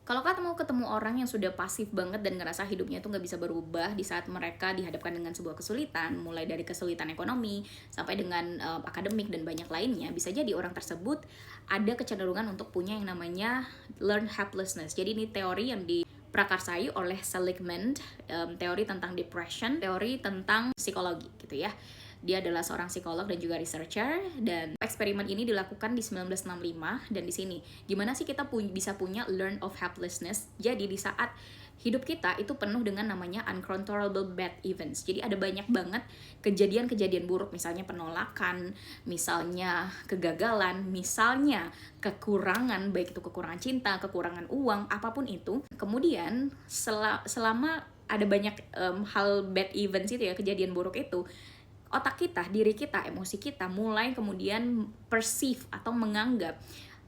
Kalau kamu ketemu orang yang sudah pasif banget dan ngerasa hidupnya tuh nggak bisa berubah di saat mereka dihadapkan dengan sebuah kesulitan, mulai dari kesulitan ekonomi sampai dengan akademik dan banyak lainnya, bisa jadi orang tersebut ada kecenderungan untuk punya yang namanya learned helplessness. Jadi ini teori yang diprakarsai oleh Seligman, teori tentang depression, teori tentang psikologi gitu ya. Dia adalah seorang psikolog dan juga researcher, dan eksperimen ini dilakukan di 1965. Dan di sini gimana sih kita bisa punya learn of helplessness. Jadi di saat hidup kita itu penuh dengan namanya uncontrollable bad events. Jadi ada banyak banget kejadian-kejadian buruk, misalnya penolakan, misalnya kegagalan, misalnya kekurangan, baik itu kekurangan cinta, kekurangan uang, apapun itu. Kemudian selama ada banyak hal bad events itu ya, kejadian buruk itu, otak kita, diri kita, emosi kita mulai kemudian perceive atau menganggap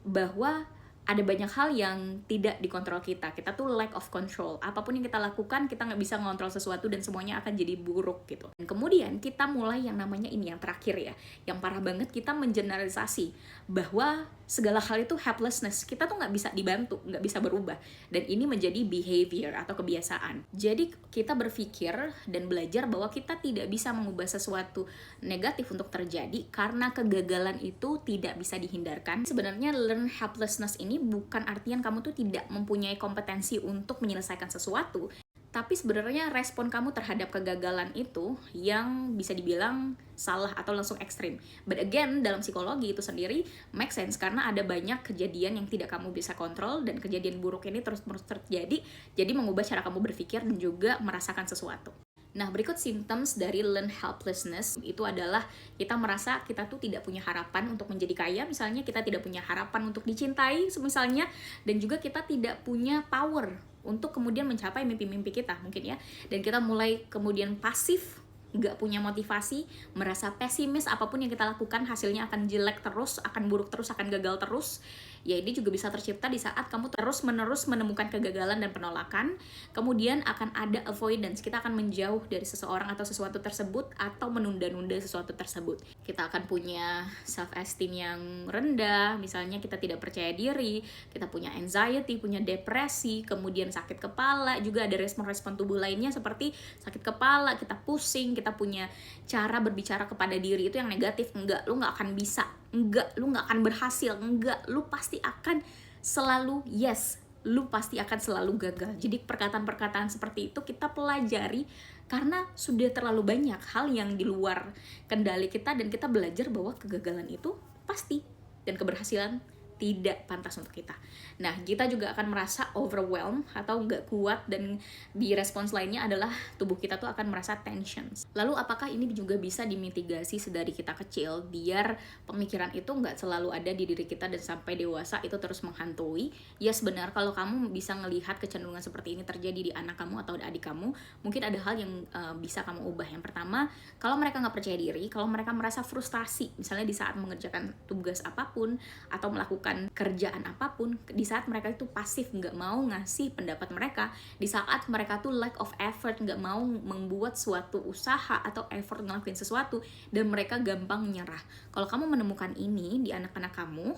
bahwa ada banyak hal yang tidak dikontrol kita. Kita tuh lack of control. Apapun yang kita lakukan, kita nggak bisa ngontrol sesuatu dan semuanya akan jadi buruk gitu. Dan kemudian kita mulai yang namanya ini, yang terakhir ya, yang parah banget, kita mengeneralisasi bahwa segala hal itu helplessness. Kita tuh nggak bisa dibantu, nggak bisa berubah. Dan ini menjadi behavior atau kebiasaan. Jadi kita berpikir dan belajar bahwa kita tidak bisa mengubah sesuatu negatif untuk terjadi karena kegagalan itu tidak bisa dihindarkan. Sebenarnya learn helplessness ini bukan artian kamu tuh tidak mempunyai kompetensi untuk menyelesaikan sesuatu, tapi sebenarnya respon kamu terhadap kegagalan itu yang bisa dibilang salah atau langsung ekstrim. But again, dalam psikologi itu sendiri make sense karena ada banyak kejadian yang tidak kamu bisa kontrol, dan kejadian buruk ini terus-menerus terjadi, jadi mengubah cara kamu berpikir dan juga merasakan sesuatu. Nah, berikut symptoms dari learned helplessness itu adalah kita merasa kita tuh tidak punya harapan untuk menjadi kaya, misalnya kita tidak punya harapan untuk dicintai, misalnya, dan juga kita tidak punya power untuk kemudian mencapai mimpi-mimpi kita mungkin ya. Dan kita mulai kemudian pasif, nggak punya motivasi, merasa pesimis, apapun yang kita lakukan hasilnya akan jelek terus, akan buruk terus, akan gagal terus. Ya, ini juga bisa tercipta di saat kamu terus-menerus menemukan kegagalan dan penolakan. Kemudian akan ada avoidance, kita akan menjauh dari seseorang atau sesuatu tersebut, atau menunda-nunda sesuatu tersebut. Kita akan punya self-esteem yang rendah, misalnya kita tidak percaya diri, kita punya anxiety, punya depresi, kemudian sakit kepala, juga ada respon-respon tubuh lainnya seperti sakit kepala, kita pusing, kita punya cara berbicara kepada diri itu yang negatif. Enggak, lu nggak akan bisa, enggak, lu nggak akan berhasil, enggak, lu pasti akan selalu yes, lu pasti akan selalu gagal. Jadi perkataan-perkataan seperti itu kita pelajari karena sudah terlalu banyak hal yang di luar kendali kita, dan kita belajar bahwa kegagalan itu pasti dan keberhasilan tidak pantas untuk kita. Nah, kita juga akan merasa overwhelmed atau nggak kuat, dan di respons lainnya adalah tubuh kita tuh akan merasa tensions. Lalu apakah ini juga bisa dimitigasi sedari kita kecil biar pemikiran itu nggak selalu ada di diri kita dan sampai dewasa itu terus menghantui? Ya, sebenarnya kalau kamu bisa ngelihat kecenderungan seperti ini terjadi di anak kamu atau di adik kamu, mungkin ada hal yang bisa kamu ubah. Yang pertama, kalau mereka nggak percaya diri, kalau mereka merasa frustasi, misalnya di saat mengerjakan tugas apapun atau melakukan kerjaan apapun, di saat mereka itu pasif, nggak mau ngasih pendapat mereka, di saat mereka tuh lack of effort, nggak mau membuat suatu usaha atau effort ngelakuin sesuatu, dan mereka gampang menyerah. Kalau kamu menemukan ini di anak-anak kamu,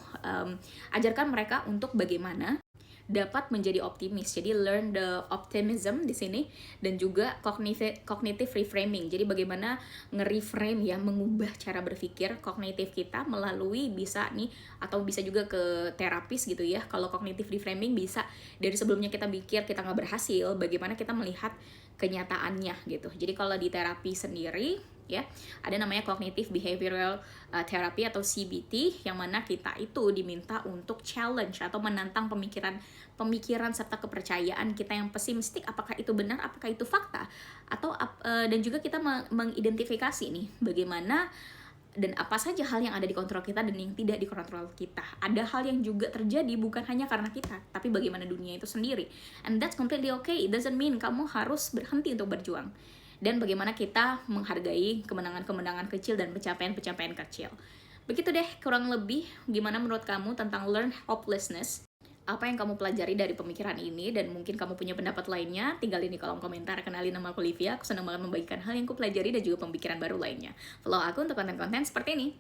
ajarkan mereka untuk bagaimana dapat menjadi optimis. Jadi learn the optimism di sini, dan juga cognitive reframing. Jadi bagaimana nge-reframe ya, mengubah cara berpikir kognitif kita melalui bisa nih, atau bisa juga ke terapis gitu ya. Kalau cognitive reframing bisa dari sebelumnya kita pikir kita nggak berhasil, bagaimana kita melihat kenyataannya gitu. Jadi kalau di terapi sendiri ya, ada namanya cognitive behavioral therapy atau CBT, yang mana kita itu diminta untuk challenge atau menantang pemikiran serta kepercayaan kita yang pesimistik, apakah itu benar, apakah itu fakta, atau dan juga kita mengidentifikasi nih bagaimana dan apa saja hal yang ada di kontrol kita dan yang tidak dikontrol kita. Ada hal yang juga terjadi bukan hanya karena kita, tapi bagaimana dunia itu sendiri. And that's completely okay. It doesn't mean kamu harus berhenti untuk berjuang. Dan bagaimana kita menghargai kemenangan-kemenangan kecil dan pencapaian-pencapaian kecil. Begitu deh kurang lebih gimana menurut kamu tentang learn hopelessness. Apa yang kamu pelajari dari pemikiran ini, dan mungkin kamu punya pendapat lainnya, tinggalin di kolom komentar. Kenalin, nama aku Olivia, aku senang banget membagikan hal yang aku pelajari dan juga pemikiran baru lainnya. Follow aku untuk konten-konten seperti ini.